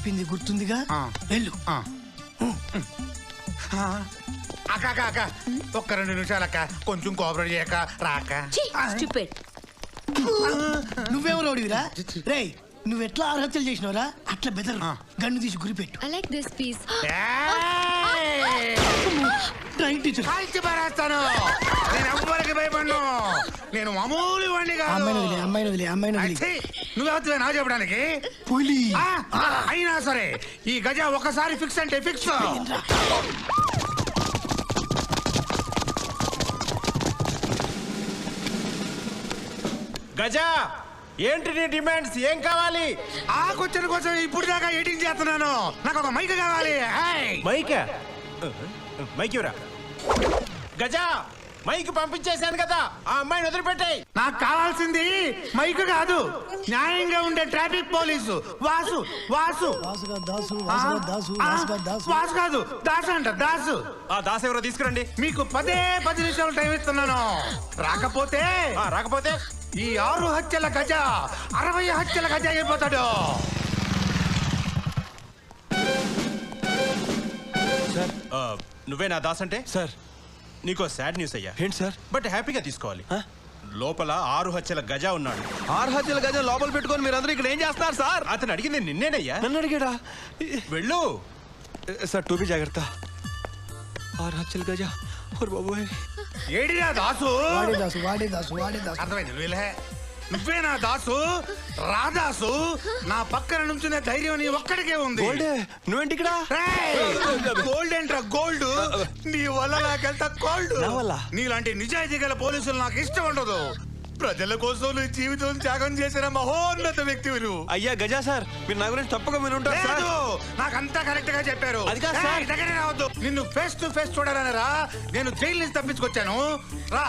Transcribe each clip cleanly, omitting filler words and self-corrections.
చెప్పింది గుర్తుందిగా? వెళ్ళు. అక్క అక్క అక్క ఒక్క 2 నిమిషాలు అక్క, కొంచెం కోఆపరేట్ చేయక రాక. నువ్వేమో రోడివిరా రేయ్, నువ్వు ఎట్లా ఆత్మహత్యలు చేసినవరా? అట్లా బెదర్ గన్ను తీసి గురిపెట్టు. I like this piece. Right teacher. కాల్చి పారేస్తాను. నేను ఎవ్వరికి భయపడను. నేను మామూలు వాడిని కాదు. అమ్మాయిని నువ్వెవరివే నాకు చెప్పడానికి? పులి. అయినా సరే ఈ గజ ఒకసారి ఫిక్స్ అంటే ఫిక్స్. గజా, ఏంటి నీ డిమాండ్స్? ఏం కావాలి? ఆ క్వశ్చన్ కోసం ఇప్పుడు దాకా ఎడిటింగ్ చేస్తున్నాను. నాకు ఒక మైక్ కావాలి. మైకా? మైక్ ఇవ్వరా. గజా, మైక్ పంపించేశాను కదా, ఆ అమ్మాయిని వదిలిపెట్టాయి. నాకు కావాల్సింది మైక్ కాదు, న్యాయంగా ఉండే ట్రాఫిక్ పోలీసు. వాసు వాసు వాసు కాదు, దాసు అంట. దాసు. ఆ దాస్ ఎవరో తీసుకురండి. మీకు 10 నిమిషాలు టైం ఇస్తున్నాను. రాకపోతే రాకపోతే ఈ 6 హత్యల గజ 60 హత్యల గజ అయిపోతాడు. సార్, నువ్వే నా దాస్ అంటే? సార్, నీకో సాడ్ న్యూస్ అయ్యా. ఏంటి సార్? బట్ హ్యాపీగా తీసుకోవాలి. లోపల 6 హత్యల గజ ఉన్నాడు. 6 హత్యల గజ లోపల పెట్టుకొని మీరందరూ ఇక్కడ ఏం చేస్తున్నారు సార్? అతను అడిగింది నిన్నేనయ్యా. నన్ను అడిగాడా? వెళ్ళు సార్, టూబీ జాగ్రత్త. 6 హత్యల గజ. బాబోయ్, ఏడిరా దాసు? వాడే దాసు. అర్థమైంది. నువ్వే నా దాసు. రాదాసు నా పక్కన నుంచునే ధైర్యం నీ ఒక్కడికే ఉంది. నువ్వేంటి ఇక్కడ? గోల్డ్ ఏంట్రా గోల్డ్? నీ వల్ల నాకెంత గోల్డ్. నీలాంటి నిజాయితీ గల పోలీసులు నాకు ఇష్టం ఉండదు. ప్రజల కోసం నీ జీవితం త్యాగం చేసిన మహోన్నత వ్యక్తివులు. అయ్యా గజా సార్, మీరు నా గురించి తప్పగా మీరు ఉంటారు సార్. నాకంతా కరెక్ట్ గా చెప్పారు. అది కాదు సార్. దగ్గరే రావద్దు. నిన్ను ఫేస్ టు ఫేస్ చూడాలని రా. నేను జైలు నుంచి తప్పించుకొచ్చాను. రా,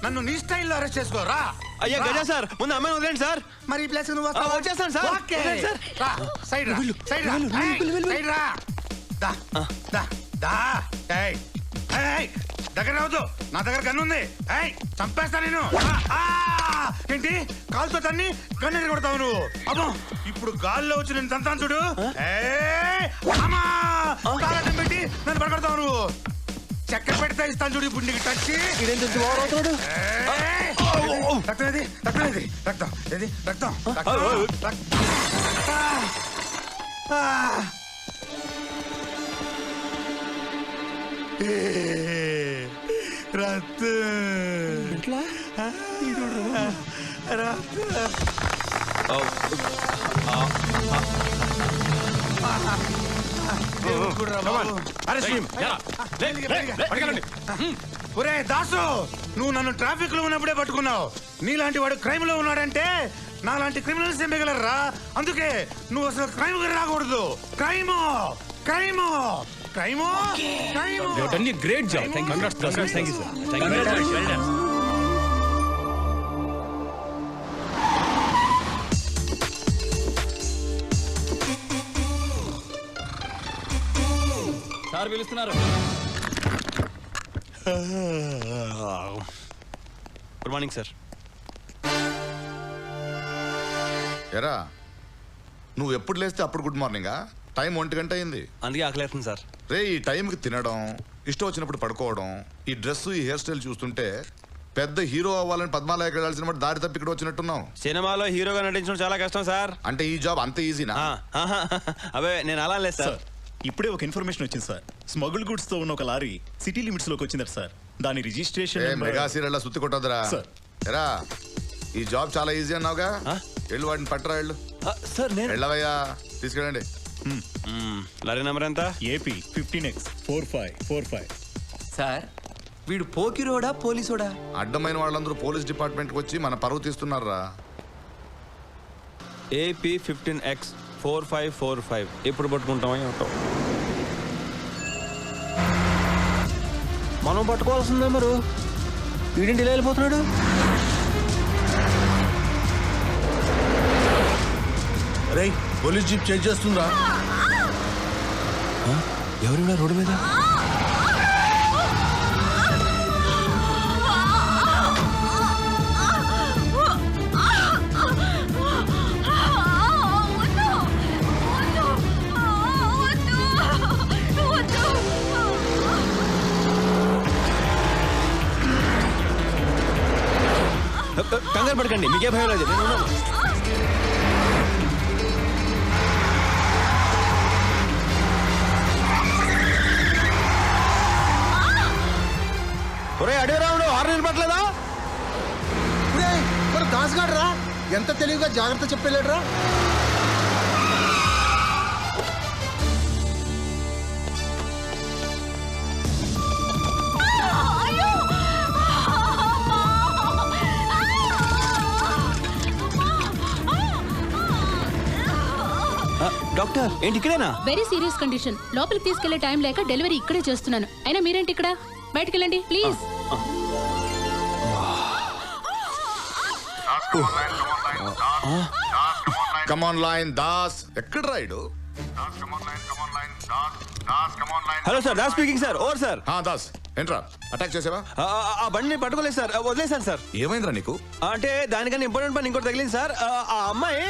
నన్ను నీ స్టైల్లో అరెస్ట్ చేసుకో. రా. అయ్యా గజా సార్, ముందు అమ్మాయిని వదిలేండి సార్. మరి ఈ ప్లేస్ నువ్వు వచ్చేస్తాను సార్. ఓకే. రా, సైడ్ రా. సైడ్ రా. సైడ్ రా. దా దా దా. ఏయ్ ఏయ్, దగ్గర రావద్దు. నా దగ్గర గన్ను ఉంది. ఏయ్, చంపేస్తా నేను. ఏంటి కాలుతో తన్ని గన్ను కొడతావు నువ్వు? అమ్మో, ఇప్పుడు గాల్లో వచ్చి నేను తంతాను చూడు. కాలటం పెట్టి నన్ను పడగొడతావు నువ్వు. చక్కెర పెడితే ఇస్తాను చూడు. ఇప్పుడు నీకు టచ్. రక్తం ఏది? రక్తం ఏది? రక్తం ఏది? రక్తం ఒరే దాసు, నువ్వు నన్ను ట్రాఫిక్ లో ఉన్నప్పుడే పట్టుకున్నావు. నీలాంటి వాడు క్రైమ్ లో ఉన్నాడంటే నాలాంటి క్రిమినల్స్ ఏం మిగలరా. అందుకే నువ్వు అసలు క్రైమ్ రాకూడదు. Crime crime crime crime. Great job. Thank you sir. Sir పిలుస్తున్నారు. Good morning sir. ఎరా, నువ్వు ఎప్పుడు లేస్తే అప్పుడు గుడ్ మార్నింగా? టైం 1 గంట అయింది. అందుకే ఆకలేస్తుంది సార్. రే, ఈ టైంకి తినడం, ఇష్టం వచ్చినప్పుడు పడుకోవడం, ఈ డ్రెస్, ఈ హెయిర్ స్టైల్ చూస్తుంటే పెద్ద హీరో అవ్వాలని పద్మాలయకి వెళ్ళాల్సిన దారి తప్పి ఇక్కడ వచ్చినట్టున్నావు. సినిమాలో హీరోగా నటించడం చాలా కష్టం సార్. అంటే ఈ జాబ్ అంత ఈజీనా? అవే నేను అలా లేదు సార్. ఇప్పుడే ఒక ఇన్ఫర్మేషన్ వచ్చింది సార్. స్మగుల్ గుడ్స్ తో ఉన్న ఒక లారీ సిటీ లిమిట్స్ లోకి వచ్చిందట సార్. దాని రిజిస్ట్రేషన్ మెగా సీరియల్ సుత్తి కొట్టదురా. ఎరా, ఈ జాబ్ చాలా ఈజీ అన్నావుగా. వెళ్ళు, వాడిని పట్టరా. వెళ్ళు సార్. నేను వెళ్ళవయ్యా, తీసుకెళ్ళండి. లారీ నెంబర్ ఎంత? AP 15X 4545. సార్, వీడు పోకిరోడా పోలీసోడా? అడ్డమైన వాళ్ళందరూ పోలీస్ డిపార్ట్మెంట్ కి వచ్చి మన పరువు తీస్తున్నారా. AP 15X 4545. ఎప్పుడు పట్టుకుంటామని ఉంటాం మనం. పట్టుకోవాల్సిందే మరి. వీడింటి ఇలా వెళ్ళిపోతున్నాడు. రేయ్, పోలీస్ జీప్ చేంజ్ చేస్తుందా? ఎవరు రోడ్డు మీద? కంగారు పడకండి, మీకే భయం లేదు, నేను ఉన్నాను. ఒరే అడవి రావుడు, హార్న్ నిలబడలేదా? మరి దాసుగాడు రా, ఎంత తెలివిగా జాగ్రత్త చెప్పలేడు రా. డాక్టర్ ఏంటి ఇక్కడేనా? Very serious condition. లోపలికి తీసుకెళ్లే టైం లేక డెలివరీ ఇక్కడే చేస్తున్నాను. అయినా మీరేంటి ఇక్కడ? బయటికి వెళ్ళండి ప్లీజ్. Come on line Das. ఎక్కడ Rayudu? Hello sir, Das speaking sir. Over sir. Das ఏంట్రా, అటాక్ చేసావా? ఆ బండిని పట్టుకోలేదు సార్, వదిలేశాను సార్. ఏమైందిరా నీకు? అంటే దానికన్నా ఇంపార్టెంట్ పని ఇంకోటి తగిలింది సార్. ఆ అమ్మాయి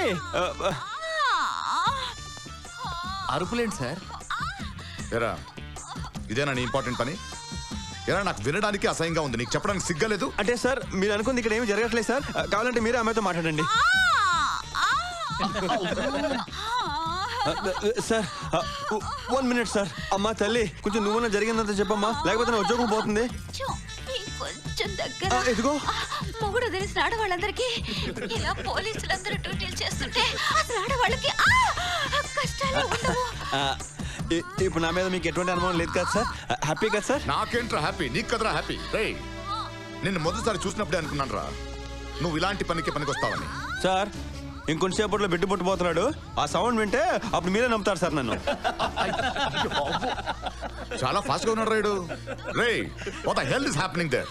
అరుపులేండి సార్. ఎరా ఇదేనా నీ ఇంపార్టెంట్ పని? ఎరా నాకు వినడానికి అసహ్యంగా ఉంది, నీకు చెప్పడానికి సిగ్గలేదు. అంటే సార్ మీరు అనుకుంది ఇక్కడ ఏమి జరగట్లేదు సార్. కావాలంటే మీరే అమ్మాయితో మాట్లాడండి సార్. 1 minute sir. అమ్మా తల్లి, కొంచెం నువ్వున్న జరిగిందంత చెప్పమ్మా, లేకపోతే నా ఉద్యోగం పోతుంది. కొంచెం దగ్గర ఇదిగో మొగుడు తెలిసిన ఆడవాళ్ళందరికీ ఇలా పోలీసులందరూ డ్యూటీలు చేస్తుంటే అసలు ఆడవాళ్ళకి కష్టాలు ఉండవు. ఇప్పుడు నా మీద మీకు ఎటువంటి అనుమానం లేదు కదా సార్? హ్యాపీ కదా సార్? నాకేంట్రా హ్యాపీ, నీకు కదరా హ్యాపీ. రే నిన్ను మొదటిసారి చూసినప్పుడే అనుకున్నాను రా నువ్వు ఇలాంటి పనికి వస్తావని. సార్ ఇంకొంచెంసేపట్లో బిడ్డ పుట్టిపోతున్నాడు, ఆ సౌండ్ వింటే అప్పుడు మీరే నమ్ముతారు సార్ నన్ను. చాలా ఫాస్ట్ గా ఉన్నాడు రైడు. రే what the hell is happening there?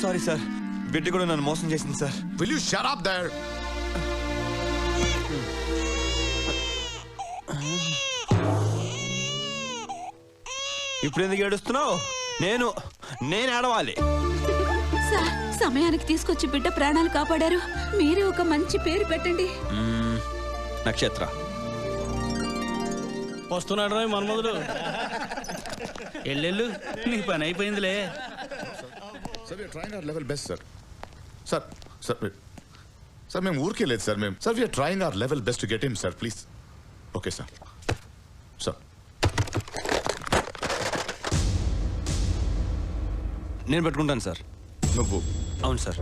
Sorry sir, బిడ్డ కూడా నన్ను మోసం చేసింది sir. Will you shut up there? ఇప్పుడు ఎందుకు ఏడుస్తున్నావు? నేను ఏడవాలి. సార్ సమయానికి తీసుకొచ్చి బిడ్డ ప్రాణాలు కాపాడారు. మీరే ఒక మంచి పేరు పెట్టండి. నక్షత్ర. వస్తున్నాడు రా మన్మధుడు. ఎల్లెళ్ళు నీ పని అయిపోయిందిలే. Sir we are trying our level best sir. Sir sir sir మేము ఊరికే లేదు సార్. మేము sir we are trying our level best to get him sir, please. Okay sir. Sir నేను పెట్టుకుంటాను సార్. నువ్వు? అవును సార్.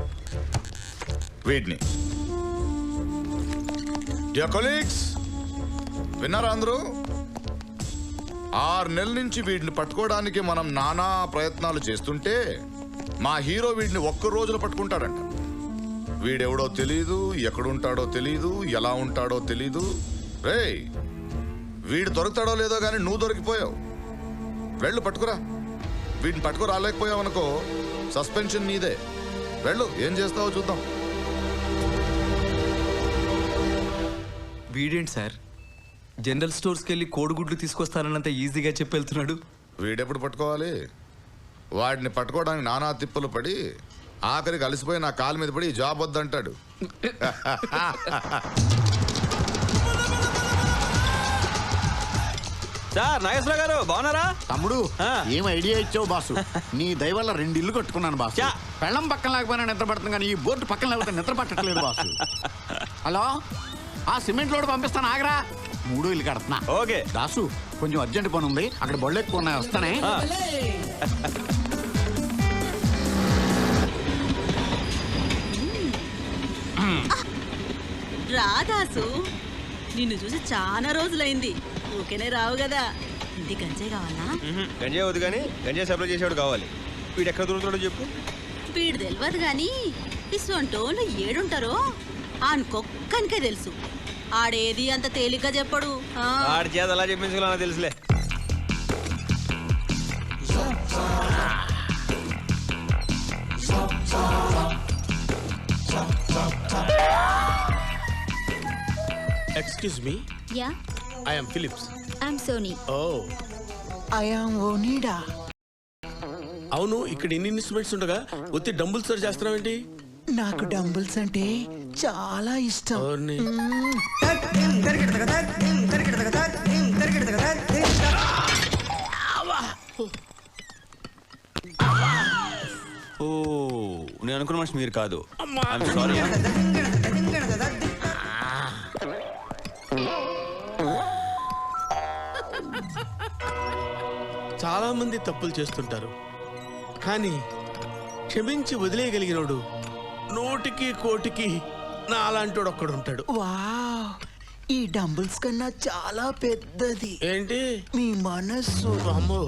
వీడిని డియర్ కొలీగ్స్, విన్నారా అందరూ? 6 నెలల నుంచి వీడిని పట్టుకోవడానికి మనం నానా ప్రయత్నాలు చేస్తుంటే మా హీరో వీడిని ఒక్క రోజులో పట్టుకుంటాడంట. వీడెవడో తెలీదు, ఎక్కడుంటాడో తెలీదు, ఎలా ఉంటాడో తెలీదు. రేయ్ వీడు దొరుకుతాడో లేదో కానీ నువ్వు దొరికిపోయావు. వెళ్ళు పట్టుకురా. వీడిని పట్టుకు రాలేకపోయావు అనుకో, సస్పెన్షన్ నీదే. వెళ్ళు, ఏం చేస్తావో చూద్దాం. వీడేంటి సార్ జనరల్ స్టోర్స్కి వెళ్ళి కోడిగుడ్లు తీసుకొస్తానన్నంత ఈజీగా చెప్పి వెళ్తున్నాడు. వీడెప్పుడు పట్టుకోవాలి? వాడిని పట్టుకోవడానికి నానా తిప్పలు పడి ఆఖరికి అలసిపోయి నా కాలు మీద పడి జాబ్ వద్దంటాడు. సార్ నాగేశ్వర గారు బాగున్నారా? తమ్ముడు ఏం ఐడియా ఇచ్చావు బాసు? నీ దయ వల్ల 2 ఇల్లు కట్టుకున్నాను బాసు. పెళ్ళం పక్కన లేకపోయినా నిద్ర పడుతుంది, కానీ ఈ బోర్డు పక్కన లేకపోతే నిద్ర పట్టట్లేదు బాసు. హలో, ఆ సిమెంట్ లోడ్ పంపిస్తాను, ఆగరా. 3 ఇల్లు కడుతున్నా. ఓకే దాసు, కొంచెం అర్జెంట్ పని ఉంది, అక్కడ బళ్ళు ఎక్కువ ఉన్నాయి, వస్తానే. రాదాసు, నిన్ను చూసి చాలా రోజులైంది. ఊకేనే రావు కదా. ఇంటి గంజాయి కావాలా? గంజాయి వద్దు కానీ గంజాయి సప్లై చేసేవాడు కావాలి. వీడు ఎక్కడ దొరుకుతాడో చెప్పు. వీడు తెలియదు గాని ఇసువంటోళ్ళు ఏడుంటారో ఆనుకొక్కనికే తెలుసు. ఆడేది అంత తేలిగ్గా చెప్పడు. ఆడి చేత అలా చెప్పించుకున్నా తెలుసులే. Excuse me, yeah, I am Philips. I am Sony. Oh, I am Onida. అవును, ఇక్కడ ఇన్ని ఇన్స్ట్రుమెంట్స్ ఉండగా ఒత్తి డంబుల్స్ చేస్తున్నావేంటి? నాకు డంబుల్స్ అంటే చాలా ఇష్టం. ఓ నేను అనుకున్న మనిషి మీరు కాదు. సారీ. చాలా మంది తప్పులు చేస్తుంటారు, కానీ క్షమించి వదిలేయగలిగినోడు 100కి 1,00,00,000 నా అలాంటోడు ఒక్కడు ఉంటాడు. వావ్, ఈ డంబుల్స్ కన్నా చాలా పెద్దది. ఏంటి మీ మనస్సు. అమ్మో,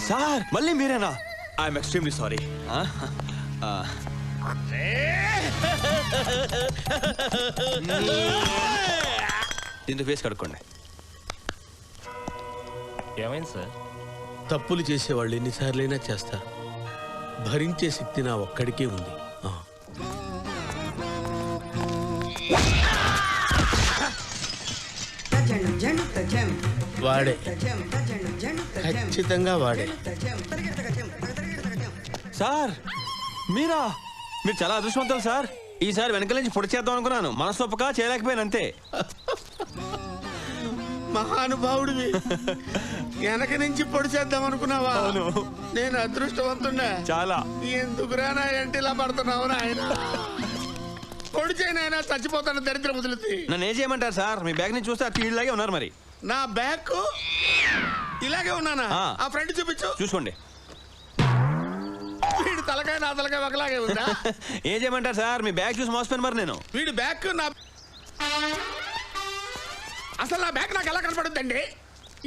సార్ మళ్ళీ మీరేనా? I'm extremely sorry. దీంతో ఫేస్ కడుక్కోండి. ఏమైంది సార్? తప్పులు చేసేవాళ్ళు ఎన్నిసార్లైనా చేస్తారు, భరించే శక్తి నా ఒక్కడికే ఉంది. వాడే, ఖచ్చితంగా వాడే. సార్ మీరా? మీరు చాలా అదృష్టవంతులు సార్. ఈసారి వెనకాల నుంచి పొడి చేద్దాం అనుకున్నాను, మనసు ఒప్పక చేయలేకపోయాను అంతే. మహానుభావుడివి, వెనక నుంచి పొడి చేద్దాం అనుకున్నావా? నేను అదృష్టవంతున్నా చాలా. ఎందుకురా నా ఏంటి ఇలా పడుతున్నావు ఆయన? పొడి చేయనైనా చచ్చిపోతాను దరిద్ర వదులుతి. నన్ను ఏం చేయమంటారు సార్? మీ బ్యాగ్ నుంచి చూస్తే ఆ తీళ్ళలాగే ఉన్నారు. మరి నా బ్యాగ్ ఇలాగే ఉన్నానా? ఆ ఫ్రెండ్ చూపించు. చూసుకోండి. వీడి తలకాయ నా తలకాయ ఒకలాగే ఉందా? ఏం చేయమంటారు సార్? మీ బ్యాగ్ చూసి మోసపోయాను మరి నేను. వీడి బ్యాగ్ నా అసలు నా బ్యాగ్ నాకు ఎలా కనపడుద్దండి?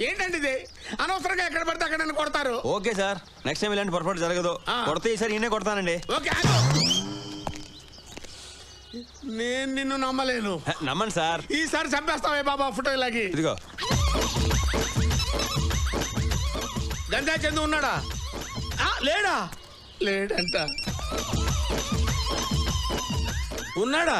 ఏంటండి ఇది? అనవసరంగా ఎక్కడ పడితే అక్కడ నన్ను కొడతారు. ఓకే సార్, నెక్స్ట్ టైం ఇలాంటి పొరపాటు జరగదు. కొడితే ఈసారి ఈయనే కొడతానండి. ఓకే, నేను నిన్ను నమ్మలేను. నమ్మండి సార్. ఈసారి చంపేస్తావే బాబా ఫోటో ఇలాగి. ఇదిగో గంజా చందు ఉన్నాడా? లేడా? లేడంట. ఉన్నాడా?